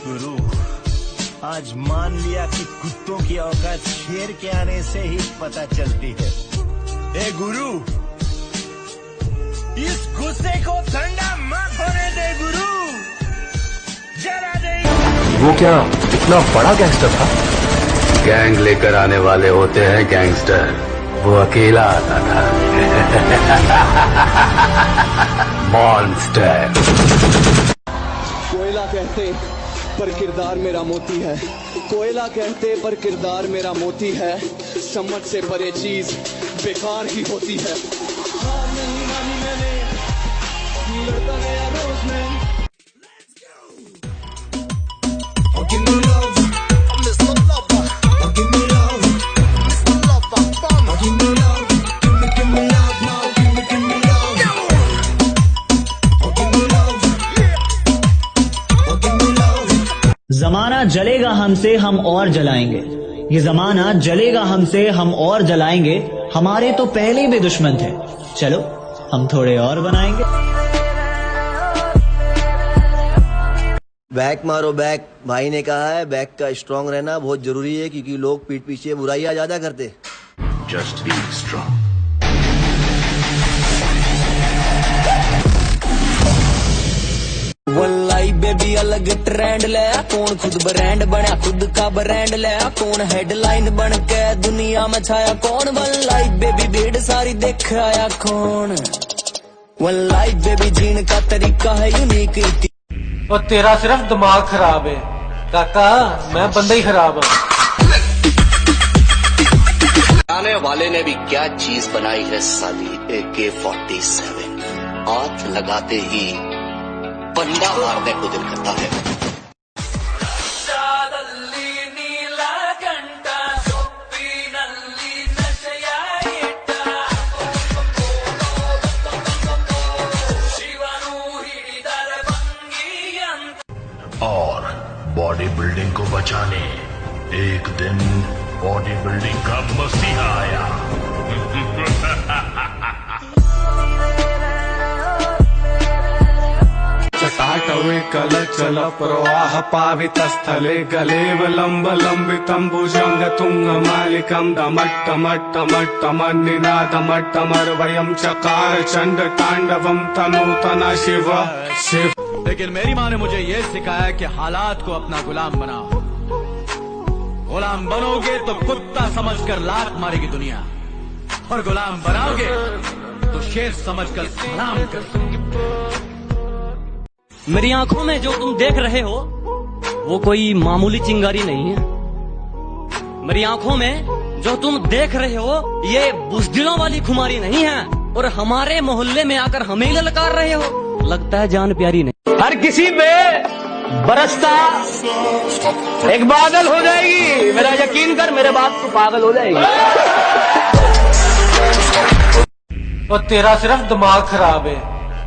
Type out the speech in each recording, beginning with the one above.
गुरु, आज मान लिया कि कुत्तों की औकात शेर के आने से ही पता चलती है। ए गुरु, इस गुस्से को ठंडा मत होने दे गुरु, जरा दे। वो क्या इतना बड़ा गैंगस्टर था? गैंग लेकर आने वाले होते हैं गैंगस्टर, वो अकेला आता था। मॉन्स्टर। कोयला कहते पर किरदार मेरा मोती है, कोयला कहते पर किरदार मेरा मोती है, समझ से परे चीज बेकार ही होती है। हार नहीं मानी मैंने, लड़ता गया रोज मैं। जमाना जलेगा हमसे हम और जलाएंगे, ये जमाना जलेगा हमसे हम और जलाएंगे, हमारे तो पहले भी दुश्मन थे, चलो हम थोड़े और बनाएंगे। बैक मारो बैक, भाई ने कहा है बैक का स्ट्रांग रहना बहुत जरूरी है, क्योंकि लोग पीठ पीछे बुराइयां ज्यादा करते। Just be strong. वल्लाई बेबी अलग ट्रेंड ले, कौन खुद ब्रांड बना, खुद का ब्रांड ले, कौन हेडलाइन बन के दुनिया में छाया, कौन वल्लाई बेबी भीड़ सारी देख आया कौन। वल्लाई बेबी जीने का तरीका है यूनिक। और तेरा सिर्फ दिमाग खराब है काका, मैं बंदा ही खराब हूँ। आने वाले ने भी क्या चीज बनाई है साली, AK-47। हाथ लगाते ही बंदा मारने को दिल करता है। और बॉडी बिल्डिंग को बचाने एक दिन बॉडी बिल्डिंग का मसीहा आया। चटाटवे कलचल प्रवाह पावितस्थले गलेवलम्ब लम्बितं भुजंग तुंग मालिकं दमट्टमट्टमट्टमन्निनादमट्टमर्वयं चकार चंड तांडवं तनूतना शिव शिव। लेकिन मेरी माँ ने मुझे ये सिखाया कि हालात को अपना गुलाम बनाओ। गुलाम बनोगे तो कुत्ता समझकर लात मारेगी दुनिया, और गुलाम बनाओगे तो शेर समझकर सलाम करेगी। मेरी आंखों में जो तुम देख रहे हो वो कोई मामूली चिंगारी नहीं है। मेरी आंखों में जो तुम देख रहे हो ये बुज़दिलों वाली खुमारी नहीं है, और हमारे मोहल्ले में आकर हमें ललकार रहे हो, लगता है जान प्यारी नहीं। हर किसी पे बरसता एक बादल हो जाएगी, मेरा यकीन कर, मेरे बात तो पागल हो जाएगी। और तेरा सिर्फ दिमाग खराब है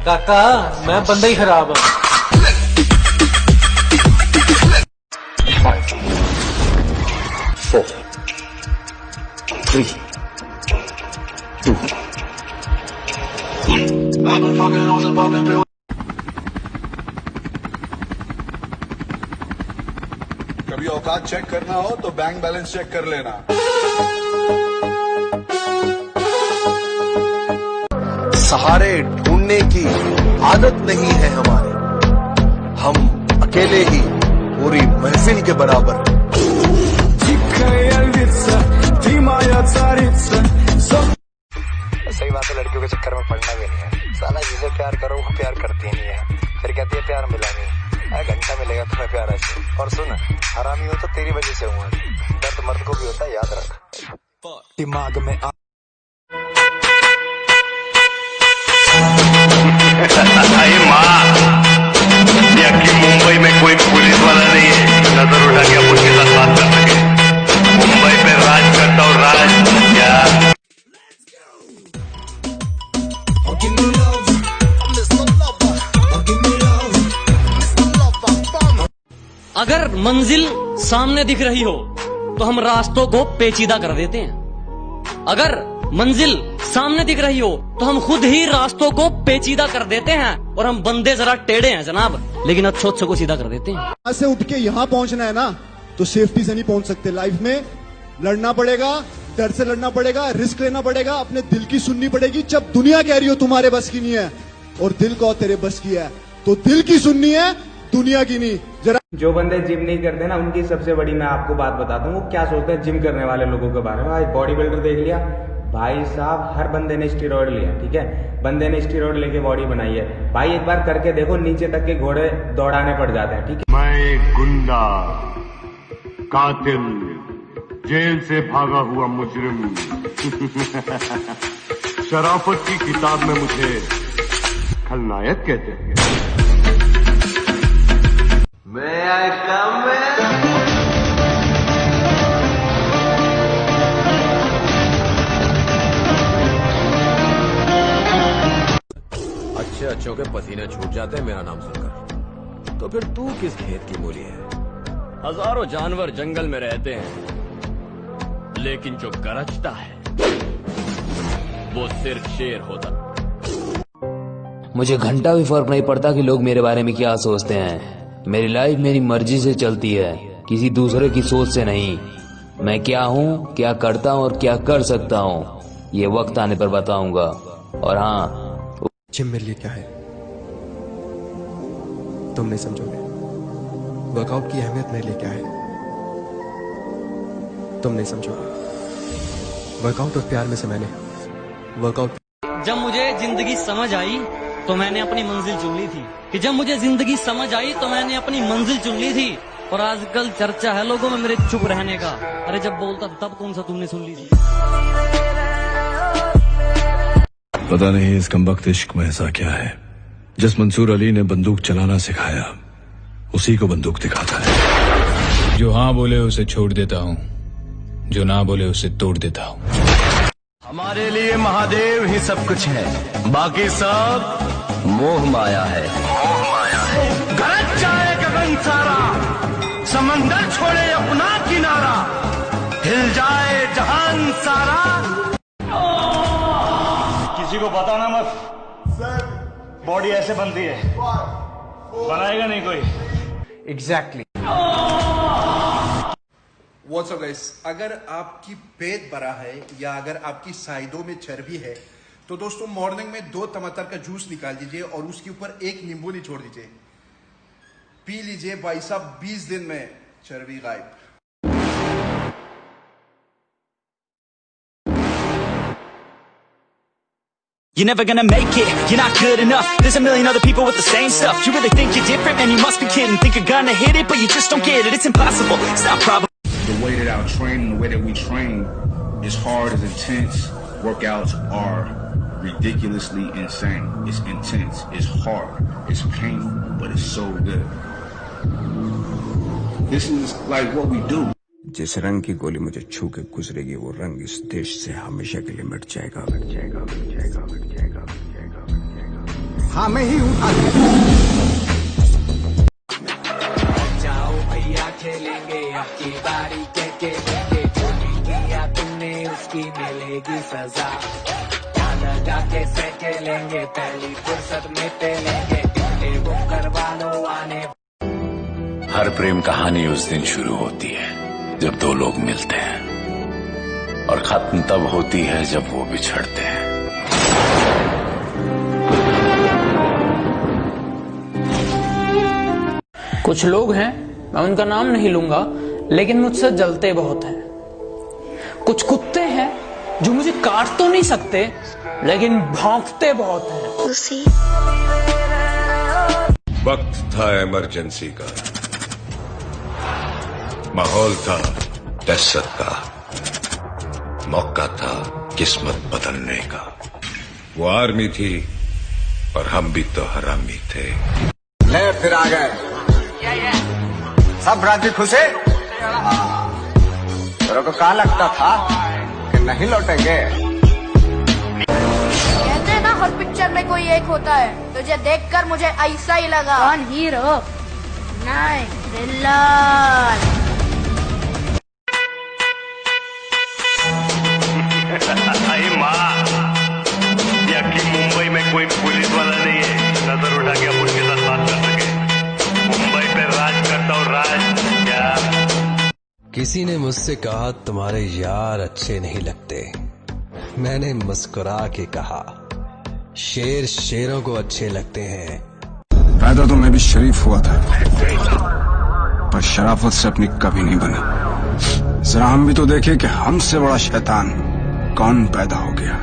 काका, मैं बंदा ही खराब हूँ। 4 3 2 1। कभी औकात चेक करना हो तो बैंक बैलेंस चेक कर लेना। सहारे ढूंढने की आदत नहीं है हमारी, हम अकेले ही पूरी महफिल के बराबर। सही बात है, लड़कियों के चक्कर में पड़ना भी नहीं है। साला जिसे प्यार करो वो प्यार करती नहीं है, फिर कहती है प्यार मिला नहीं। घंटा मिलेगा तुम्हें प्यार ऐसे। और सुन, हरामी हो तो तेरी वजह से हुआ, दर्द मर्द को भी होता है, याद रख। दिमाग में मुंबई में कोई पुलिस वाला नहीं है नजर उठा के अपन के साथ बात कर सके। मुंबई पे राज करता हूँ, राज क्या। अगर मंजिल सामने दिख रही हो तो हम रास्तों को पेचीदा कर देते हैं। अगर मंजिल सामने दिख रही हो तो हम खुद ही रास्तों को पेचीदा कर देते हैं, और हम बंदे जरा टेढ़े हैं जनाब। लेकिन अच्छे को सीधा कर देते हैं। यहाँ से उठ के यहाँ पहुंचना है ना, तो सेफ्टी से नहीं पहुंच सकते। लाइफ में लड़ना पड़ेगा, डर से लड़ना पड़ेगा, रिस्क लेना पड़ेगा, अपने दिल की सुननी पड़ेगी। जब दुनिया कह रही हो तुम्हारे बस की नहीं है और दिल को तेरे बस की है, तो दिल की सुननी है, दुनिया की नहीं। जरा जो बंदे जिम नहीं करते ना, उनकी सबसे बड़ी मैं आपको बात बताता हूँ वो क्या सोचते हैं जिम करने वाले लोगों के बारे में। आज बॉडी बिल्डर देख लिया भाई साहब, हर बंदे ने स्टीरॉयड लिया, ठीक है, बंदे ने स्टीरॉयड लेके बॉडी बनाई है भाई। एक बार करके देखो, नीचे तक के घोड़े दौड़ाने पड़ जाते हैं, ठीक है। मैं एक गुंडा, कातिल, जेल से भागा हुआ मुजरिम शराफत की किताब में मुझे खलनायक कहते हैं। अच्छे अच्छों के पसीने छूट जाते हैं मेरा नाम सुनकर, तो फिर तू किस खेत की मूली है? हजारों जानवर जंगल में रहते हैं, लेकिन जो गरजता है वो सिर्फ शेर होता। मुझे घंटा भी फर्क नहीं पड़ता कि लोग मेरे बारे में क्या सोचते हैं। मेरी लाइफ मेरी मर्जी से चलती है, किसी दूसरे की सोच से नहीं। मैं क्या हूँ, क्या करता हूँ और क्या कर सकता हूँ, ये वक्त आने पर बताऊंगा। और हाँ, जिम मेरे लिए क्या है तुम नहीं समझोगे। वर्कआउट की अहमियत मेरे लिए क्या है तुम नहीं समझोगे। वर्कआउट और प्यार में से मैंने वर्कआउट। जब मुझे जिंदगी समझ आई तो मैंने अपनी मंजिल चुन ली थी, कि जब मुझे जिंदगी समझ आई तो मैंने अपनी मंजिल चुन ली थी। और आजकल चर्चा है लोगों में मेरे चुप रहने का। अरे जब बोलता तब कौन सा तुमने सुन ली थी। पता नहीं इस कमबख्त इश्क में ऐसा क्या है, जिस मंसूर अली ने बंदूक चलाना सिखाया उसी को बंदूक दिखाता है। जो हाँ बोले उसे छोड़ देता हूँ, जो ना बोले उसे तोड़ देता हूँ। हमारे लिए महादेव ही सब कुछ है, बाकी सब मोह माया है। गरज जाए गगन सारा, समंदर छोड़े अपना किनारा, हिल जाए जहान सारा। किसी को बताना मत, बॉडी ऐसे बनती है, बनाएगा नहीं कोई। एग्जैक्टली। What's up guys? अगर आपकी पेट बड़ा है या अगर आपकी साइडों में चर्बी है तो दोस्तों मॉर्निंग में 2 टमाटर का जूस निकाल दीजिए और उसके ऊपर 1 नींबू निचोड़ दीजिए, पी लीजिए भाई साहब, 20 दिन में चर्बी गायब। You're never gonna make it, you're not good enough. There's a million other people with the same stuff. You really think you're different? Man, you must be kidding. Think you're gonna hit it, but you just don't get it. It's impossible, it's not probable. The way that our training, the way that we train is hard, is intense. Workouts are ridiculously insane. It's intense, it's hard, it's painful, but it's so good. This is like what we do. जिस रंग की गोली मुझे छू के गुजरेगी वो रंग इस देश से हमेशा के लिए मिट जाएगा, मिट जाएगा, मिट जाएगा, मिट जाएगा, मिट जाएगा, मिट जाएगा। हाँ मैं ही उठा जाओ भैया खेलेंगे आपकी बारी, के चोरी किया तुमने उसकी मिलेगी सजा। लगा के से खेलेंगे, पहली फुर्सत में पेलेंगे, टिकटे बुक करवा लो आने। हर प्रेम कहानी उस दिन शुरू होती है जब 2 लोग मिलते हैं, और खत्म तब होती है जब वो बिछड़ते हैं। कुछ लोग हैं, मैं उनका नाम नहीं लूंगा, लेकिन मुझसे जलते बहुत हैं। कुछ कुत्ते हैं जो मुझे काट तो नहीं सकते, लेकिन भौंकते बहुत हैं। वक्त था इमरजेंसी का, माहौल था दहशत का, मौका था किस्मत बदलने का। वो आर्मी थी और हम भी तो हरामी थे। ले फिर आ गए सब राजी खुशे। तेरे को कहा लगता था कि नहीं लौटेंगे। कहते हैं ना हर पिक्चर में कोई एक होता है, तुझे देखकर मुझे ऐसा ही लगा। कौन हीरो? नहीं विलन। अरे माँ, या कि मुंबई में कोई पुलिस वाला नहीं है नजर उठा के अपन के साथ बात कर सके। किसी ने मुझसे कहा तुम्हारे यार अच्छे नहीं लगते। मैंने मुस्कुरा के कहा शेर शेरों को अच्छे लगते हैं। पैदा तो मैं भी शरीफ हुआ था, पर शराफत से अपनी कभी नहीं बनी। जरा हम भी तो देखे कि हमसे बड़ा शैतान कौन पैदा हो गया।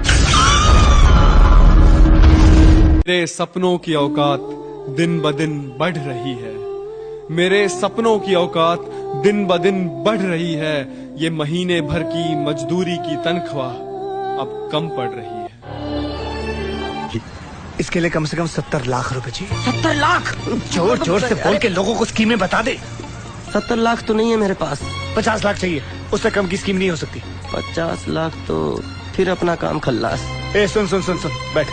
मेरे सपनों की औकात दिन ब दिन बढ़ रही है। मेरे सपनों की औकात दिन ब दिन बढ़ रही है। ये महीने भर की मजदूरी की तनख्वाह अब कम पड़ रही है। इसके लिए कम से कम 70 लाख रुपए चाहिए। 70 लाख? जोर जोर से बोल के लोगों को स्कीमें बता दे। 70 लाख तो नहीं है मेरे पास। 50 लाख चाहिए, उससे कम की स्कीम नहीं हो सकती। 50 लाख तो फिर अपना काम खल्लास। ए सुन सुन सुन सुन बैठ।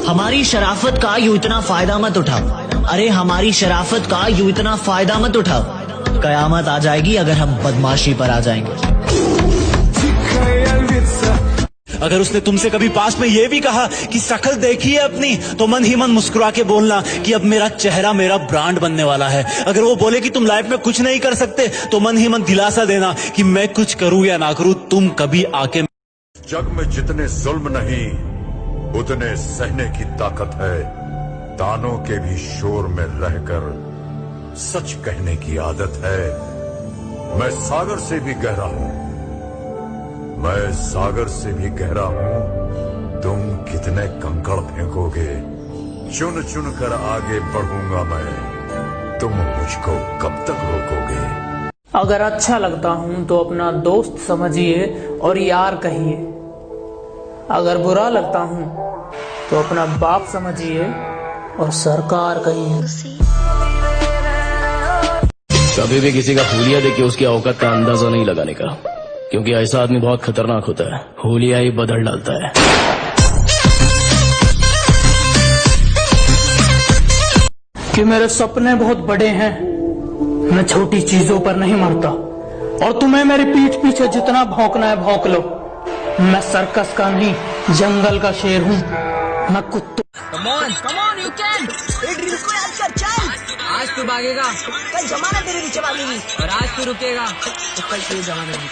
हमारी शराफत का यूं इतना फायदा मत उठाओ। अरे हमारी शराफत का यूं इतना फायदा मत उठाओ। कयामत आ जाएगी अगर हम बदमाशी पर आ जाएंगे। अगर उसने तुमसे कभी पास में ये भी कहा कि शक्ल देखी है अपनी, तो मन ही मन मुस्कुरा के बोलना कि अब मेरा चेहरा मेरा ब्रांड बनने वाला है। अगर वो बोले कि तुम लाइफ में कुछ नहीं कर सकते, तो मन ही मन दिलासा देना कि मैं कुछ करूं या ना करूं, तुम कभी आके। जग में जितने जुल्म नहीं उतने सहने की ताकत है। दानों के भी शोर में रहकर सच कहने की आदत है। मैं सागर से भी गहरा हूं, मैं सागर से भी गहरा हूं। तुम कितने कंकड़ फेंकोगे, चुन चुन कर आगे बढ़ूंगा मैं। तुम मुझको कब तक रोकोगे। अगर अच्छा लगता हूं तो अपना दोस्त समझिए और यार कहिए। अगर बुरा लगता हूं तो अपना बाप समझिए और सरकार कहिए। कभी भी किसी का हुलिया देख के उसकी औकात का अंदाजा नहीं लगाने का, क्योंकि ऐसा आदमी बहुत खतरनाक होता है। हुलिया ही बदल डालता है। कि मेरे सपने बहुत बड़े हैं, मैं छोटी चीजों पर नहीं मरता। और तुम्हें मेरी पीठ पीछे जितना भौंकना है भौंक लो। मैं सर्कस का नहीं, जंगल का शेर हूँ। मैं कुत्तों। Come on, you can. Drill को याद कर, चल। आज तू भागेगा, कल जमाना तेरे नीचे भागेगी। और आज तू रुकेगा तो कल तेरे जमाने में।